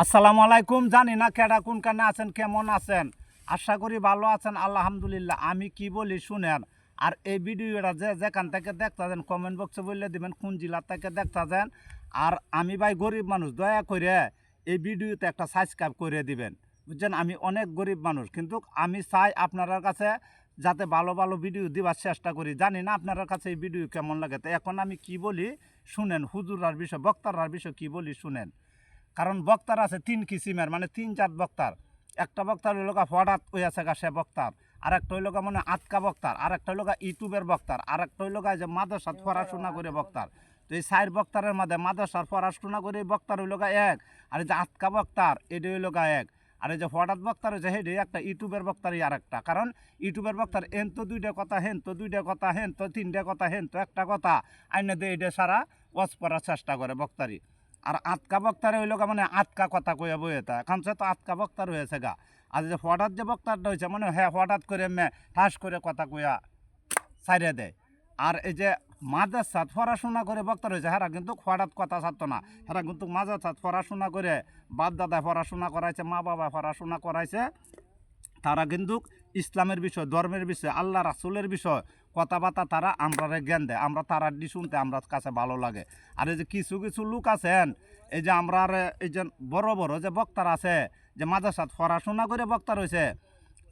আসসালামু আলাইকুম। জানি না কেডা কোনখানে আছেন, কেমন আছেন, আশা করি ভালো আছেন। আলহামদুলিল্লাহ। আমি কি বলি শুনেন। আর এই ভিডিওটা যেখান থেকে দেখতেছেন কমেন্ট বক্সে বললে দিবেন কোন জেলা থেকে দেখতেছেন। আর আমি ভাই গরিব মানুষ, দয়া করে এই ভিডিওতে একটা সাবস্ক্রাইব করে দিবেন, বুঝছেন। আমি অনেক গরিব মানুষ, কিন্তু আমি চাই আপনার কাছে যাতে ভালো ভালো ভিডিও দেওয়ার চেষ্টা করি। জানি না আপনার কাছে এই ভিডিও কেমন লাগে। তো এখন আমি কি বলি শুনেন, হুজুরার বিষয়, বক্তারার বিষয় কি বলি শুনেন। কারণ বক্তার আছে তিন কিসিমের, মানে তিন চার বক্তার। একটা বক্তার হইল হঠাৎ হইয়াছে গা সে বক্তার, আর একটা হইল মানে আটকা বক্তার, আর একটা হইল ইউটিউবের বক্তার, আর একটা হইল যে মাদ্রাসাত পড়াশোনা করে বক্তার। তো এই চার বক্তারের মধ্যে মাদ্রাসার পড়াশোনা করে বক্তার হইল এক, আর এই যে আটকা বক্তার এটা হইল এক, আর এই যে হঠাৎ বক্তার হয়েছে সেটি একটা ইউটিউবের বক্তারই আর একটা। কারণ ইউটিউবের বক্তার এন তো দুইটা কথা, হেন তো দুইটা কথা, হেন তো তিনটা কথা, হেন তো একটা কথা, আইনে দিয়ে এটা সারা ওয়াজ করার চেষ্টা করে বক্তারি। আর আটকা বক্তারে হইল মানে আটকা কথা কইয়া বইয়েতা, এখন সে তো আটকা বক্তার হয়েছে গা। আর যে হঠাৎ যে বক্তারটা হয়েছে মানে হ্যাঁ হঠাৎ করে ঠাস করে কথা কইয়া সাইরে দেয়। আর এই যে মাদ্রাসাত পড়াশোনা করে বক্তার হয়েছে, হেরা কিন্তু হঠাৎ কথা ছাড়তো না। হেরা কিন্তু মাদ্রাসাত পড়াশোনা করে, বাপ দাদায় পড়াশোনা করাইছে, মা বাবা পড়াশোনা করাইছে। তারা কিন্তু ইসলামের বিষয়, ধর্মের বিষয়, আল্লাহ রাসুলের বিষয় কথাবার্তা তারা আমরা জ্ঞান দেয়। আমরা তারা দি শুনতে আমরা কাছে ভালো লাগে। আর এই যে কিছু কিছু লোক আছেন, এই যে আমরা এই যে বড় বড় যে বক্তার আছে, যে মাদ্রাসাত পড়াশোনা করে বক্তা রয়েছে,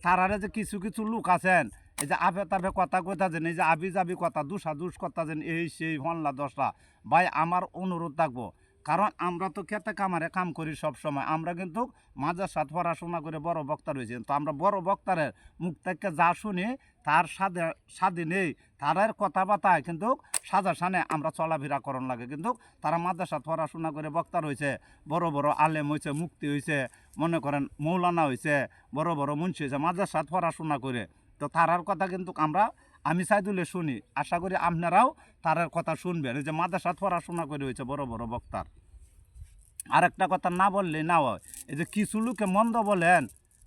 তারারে যে কিছু কিছু লোক আছেন, এই যে আবে তাবে কথা কইতা যেন, এই যে আবি যাবি কথা, দুসা দুস কথা যেন, এই সেই হনলা দশটা। ভাই আমার অনুরোধ থাকবো, কারণ আমরা তো খেতে কামারে কাম করি সব সময়। আমরা কিন্তু মাদ্রাসাত পড়াশোনা করে বড় বক্তা রয়েছি, তো আমরা বড় বক্তারের মুখ থেকে যা শুনি তার স্বাদে নেই, তাদের কথাবার্তায় কিন্তু সাজা সানে আমরা চলাফেরা করণ লাগে। কিন্তু তারা মাদ্রাসাত পড়াশোনা করে বক্তা রয়েছে, বড় বড় আলেম হয়েছে, মুক্তি হয়েছে, মনে করেন মৌলানা হয়েছে, বড় বড় মুন্সি হয়েছে মাদ্রাসাত পড়াশোনা করে। তো তারার কথা কিন্তু আমি চাইদুলে শুনি, আশা করি আপনারাও তারার কথা শুনবেন। এই যে মাদ্রাসাত পড়াশোনা করে হয়েছে বড় বড় বক্তার। আর একটা কথা না বললেই না হয়, এই যে কিছু লোকে মন্দ বলেন,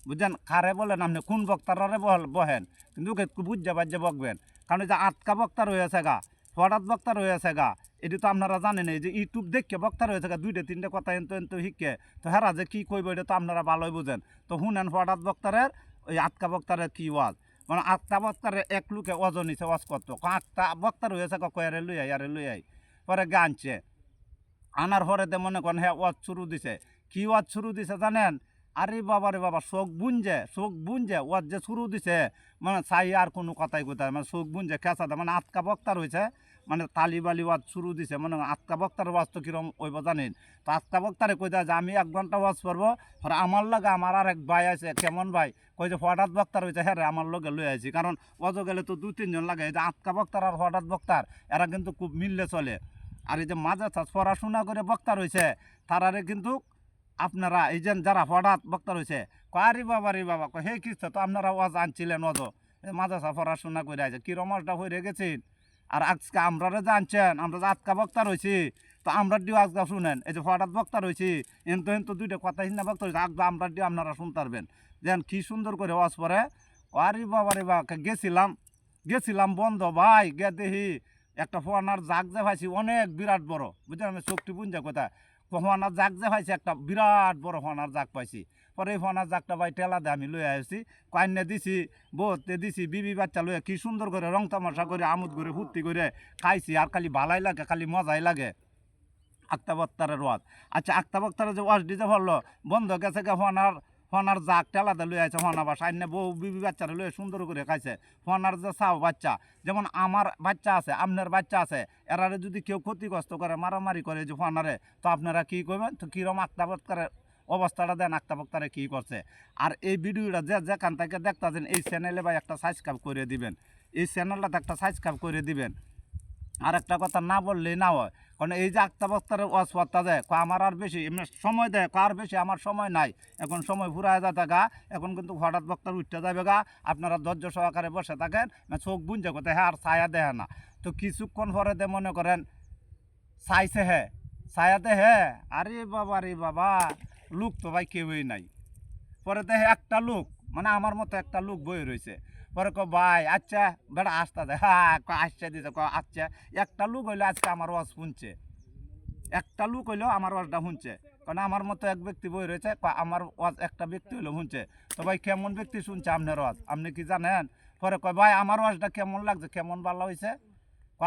বুঝছেন, কারে বলেন আপনি কোন বক্তারে বহেন, কিন্তু একটু বুঝতে পারছে বকবেন। কারণ এই যে আটকা বক্তা রয়েছে গা, হঠাৎ বক্তা রয়েছে গা, এটি তো আপনারা জানেন। এই যে ইউটিউব দেখে বক্তা রয়েছে গা, দুইটা তিনটে কথা এনতো এনতো শিখে, তো হেরা যে কী কইব এটা তো আপনারা ভালোই বুঝেন। তো শুনেন হঠাৎ বক্তারের ওই আটকা বক্তারের কী ওয়াজ, মানে আটকা বক্তারে এক লোকে ওজন নিছে ওয়াজ করতো, আটটা বক্তা রয়েছে কয়ারে লুই আই, আরে লুই আই, পরে গানছে আনার পরেতে মনে করেন হ্যাঁ ওয়াজ শুরু দিছে। কি ওয়াজ শুরু দিছে জানেন? আরে বাবা রে বাবা, চোখ বুঞ্জে ওয়াজ যে শুরু দিছে, মানে চাই আর কোনো কথাই কোথায়, মানে চোখ বুঞ্জে খেঁচাতে, মানে আটকা বক্তার হয়েছে, মানে তালিবালি ওয়াজ শুরু দিছে। মানে আটকা বক্তার ওয়াজ তো কিরম ওইব জানেন? তো আটকা বক্তারে কইতা যে আমি 1 ঘন্টা ওয়াজ করবো, আর আমার লগে আমার আর এক ভাই আছে, কেমন ভাই, কই যে হঠাৎ বক্তার হয়েছে, হ্যাঁ রে আমার লগে লই আইছি। কারণ ওয়াজ গেলে তো 2-3 জন লাগে। এই যে আটকা বক্তার আর হঠাৎ বক্তার এরা কিন্তু খুব মিললে চলে। আর এই যে মাদ্রাসা পড়াশোনা করে বক্তা রয়েছে, তারারে কিন্তু আপনারা এই যে যারা হঠাৎ বক্তা রয়েছে, আরে বাবা রে বাবা, হে খ্রিস্ট, তো আপনারা ওয়াজ আনছিলেন অত মাদ্রাসা পড়াশোনা করে আছে, কি রমসটা হয়ে গেছেন। আর আজকে আমরা জানছেন, আমরা যে আজকা বক্তা রয়েছি, তো আমরা দিও আজকা শুনেন। এই যে হঠাৎ বক্তা রয়েছি, এনতো দুইটা কথা হিন্দা বক্তা রয়েছে, আজকে আমরা দিও আপনারা শুনতে পারবেন যেন কি সুন্দর করে ওয়াজ পরে। আরে বাবা রে বাবা, গেছিলাম বন্ধ ভাই, গে দেখি একটা ফোয়ানার জাগ যে পাইছি অনেক বিরাট বড়, বুঝলেন, আমি চোখটি বুঝা কোথায়, ফোয়ানার জাগ যে পাইছি একটা বিরাট বড় ফোয়ানার জাগ পাইছি। পরে এই ফোয়ানার জাগটা ভাই টেলা দিয়ে আমি লয়ে আসছি, কাইনে দিছি, বউতে দিছি, বিবি বাচ্চা লয়ে কি সুন্দর করে রং তামাশা করে আমোদ করে ফুর্তি করে খাইছি। আর খালি ভালাই লাগে, খালি মজাই লাগে আক্তা বক্তারের ওয়াজ। আচ্ছা, আক্তা বক্তারের যে ওয়াজ দিতে পারলো বন্ধ গেছে গে, ফোনার জাগ টেলাতে লই আছে, ফোনা বাসা আইনে বউ বিবি বাচ্চারা লয়ে সুন্দর করে খাইছে। ফোনার যে চাও বাচ্চা, যেমন আমার বাচ্চা আছে, আপনার বাচ্চা আছে, এরারে যদি কেউ ক্ষতিগ্রস্ত করে, মারামারি করে যে ফোনারে, তো আপনারা কী করবেন? তো কীরকম আক্তা বক্তারের অবস্থাটা দেন, আক্তা বক্তারে কী করছে। আর এই ভিডিওটা যেখান থেকে দেখতেছেন, এই চ্যানেলে ভাই একটা সাবস্ক্রাইব করে দিবেন, এই চ্যানেলটাতে একটা সাবস্ক্রাইব করে দিবেন। আর একটা কথা না বললেই না হয়, কারণ এই যে আক্তা বক্তারের ওয়াজ করতে যায়, আমার আর বেশি এমনি সময় দেয়, আর বেশি আমার সময় নাই, এখন সময় ফুরায় যাতে গা, এখন কিন্তু হঠাৎ বক্তার উঠতে যাবে গা। আপনারা ধৈর্য সহকারে বসে থাকেন, চোখ বুঝে কোথায় হ্যাঁ, আর ছায়া দেয় না। তো কিছুক্ষণ পরে মনে করেন ছাইছে হ্যাঁ, ছায়াতে হ্যাঁ, আরে বাবা রে বাবা, লোক তো ভাই কেউই নাই। পরে দেখে একটা লোক, মানে আমার মতো একটা লোক বই রয়েছে। পরে ভাই আচ্ছা বেড়া আসতে দেয়, হ্যাঁ আসছে দিতে আচ্ছা। একটা লোক হইলো আজকে আমার ওয়াজ শুনছে, একটা লোক হইলো আমার ওয়াজটা শুনছে। কারণ আমার মতো এক ব্যক্তি বই রয়েছে, আমার ওয়াজ একটা ব্যক্তি হলো শুনছে। তো ভাই কেমন ব্যক্তি শুনছে আপনার ওয়াজ, আপনি কি জানেন? পরে কয় ভাই আমার ওয়াজটা কেমন লাগছে, কেমন ভালো হয়েছে?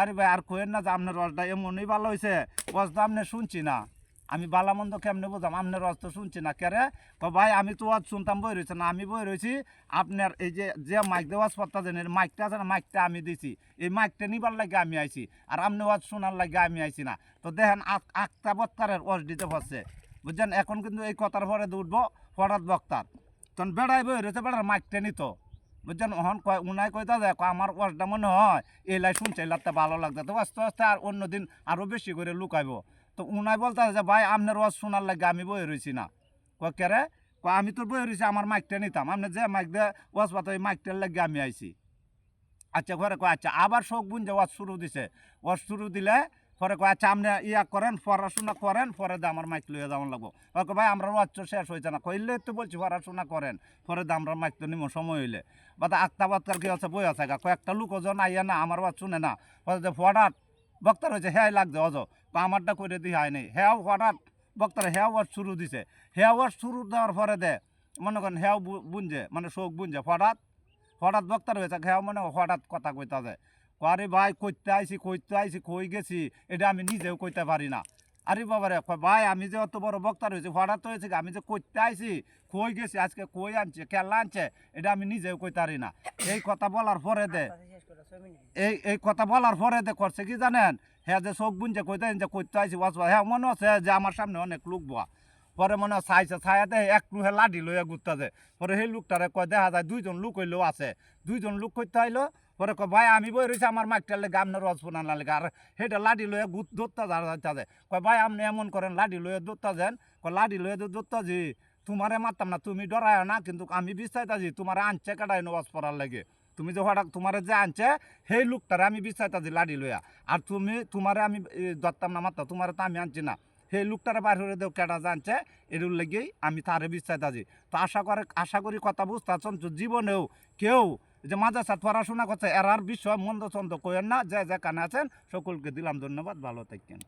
আরে ভাই আর কোয়েন না যে আপনার ওয়াজটা এমনই ভালো হয়েছে, ওয়াজ তো আপনি শুনছি না, আমি বালা মন্দ কেমনে বোঝাম, আপনার ওয়াজ তো শুনছি না। কেরে? ভাই আমি তো ওয়াজ শুনতাম বই রয়েছে না, আমি বই রয়েছি আপনার এই যে মাইক দিয়ে ওয়াজ করতে জানেন, মাইকটা আছে না, মাইকটা আমি দিছি, এই মাইকটা নিবার লাগে আমি আইছি, আর আপনি ওয়াজ শোনার লাগে আমি আইছি না। তো দেখেন আক্তা বক্তারের ওয়াজ দিতে পারছে, বুঝছেন? এখন কিন্তু এই কথার পরে উঠবো ফরাদ বক্তার, তখন বেড়াই বই রয়েছে, বেড়ার মাইকটা নিত, বুঝছেন? ওহন কয় উনাই কইতা যায় আমার ওয়াজটা মনে হয় এলাই শুনছে, এলাতে ভালো লাগছে, তো আস্তে আস্তে আর অন্যদিন আরও বেশি করে লুকাইব। তো উনাই বলতে যে ভাই আপনার ওয়াজ শোনার লাগে আমি বই রয়েছি না। কয় কেরে? কয় আমি তো বই রয়েছি, আমার মাইকটা নিতাম, আপনি যে মাইক দিয়ে ওয়াজ পাতো এই মাইকটার লাগে আমি আইছি। আচ্ছা ঘরে কয় আচ্ছা, আবার শোক বুন যে ওয়াজ শুরু দিছে, ওয়াজ শুরু দিলে পরে কয় আচ্ছা আপনি ইয়া করেন, পড়াশোনা করেন, পরে দে আমার মাইক লইয়া যাওয়ান লাগবো। কয় ভাই আমরা ওয়াজ তো শেষ হয়েছে না, কইলে তো বলছি পড়াশোনা করেন, পরে দে আমরা মাইক তো নিমো সময় হইলে। বা আক্তা বাক্তার কি আছে বই আছে, কয়েকটা লোক ওজন আইয়া না আমার ওয়াজ শুনে না, পরে যে হঠাৎ বক্তার হয়েছে হ্যাঁ লাগছে অজ, আমারটা করে দিয়ে হয় নাই, হ্যাঁ হঠাৎ বক্তার হ্যাঁ ওয়াজ শুরু দিছে, হ্যাঁ ওয়াজ শুরু দেওয়ার পরে দে মনে করেন হ্যাঁ বুঝছে, মানে শোক বুঝছে, হঠাৎ বক্তার হয়েছে হ্যাঁ মানে হঠাৎ কথা কইতা যায়। আরে ভাই কইতে আইছি কই গেছি এটা আমি নিজেও কইতে পারি না। আরে বাবারে ভাই আমি যে অত বড় বক্তার হয়েছি, হঠাৎ হয়েছে আমি যে কইতে আইছি কই গেছি, আজকে কই আনছে কেলা আনছে এটা আমি নিজেও কইতে পারি না। এই কথা বলার পরে দে এই কথা বলার পরে দে করছে কি জানেন, হ্যাঁ যে চোখ বুনছে কইতে যে কইতে আইছি হ্যাঁ মনে আছে যে আমার সামনে অনেক লোক বয়া, পরে মনে হয় চাইছে ছায়াতে এক লুহে লাঠি লইয়া ঘুরতে যায়, পরে সেই লোকটারে কয় দেখা যায় দুইজন লোক হইলেও আছে, দুইজন লোক করতে আইলো, পরে কয় ভাই আমি বই রয়েছি আমার মাইকটার লেগে আপনার রস ফোনা না লেগে, আর সেটা লাঠি লইয়া ধরতে যায়, কয় ভাই আপনি এমন করেন লাঠি লইয়া ধরতে যান, কয় লাঠি লইয়া ধরতে যে তোমারে মারতাম না, তুমি ডরায় না, কিন্তু আমি বিশ্বাইতাছি তোমার আনছে কাটাই নওয়াজ পড়ার লাগে, তুমি যে হঠাৎ তোমার যে আনছে সেই লোকটারে আমি বিশ্বাইতাছি লাঠি লইয়া, আর তোমারে আমি ধরতাম না মারতাম, তোমার তো আমি আনছি না, সেই লোকটারে বার করে দেও কেটা জানছে এর লেগেই আমি তারে বিশ্বাস আছি। তো আশা করি কথা বুঝতে পারছেন, জীবনেও কেউ যে মাদ্রাসা পড়াশোনা করছে এরার বিষয় মন্দ চন্দ কইেন না, যে যেখানে আছেন সকলকে দিলাম ধন্যবাদ, ভালো থাকেন।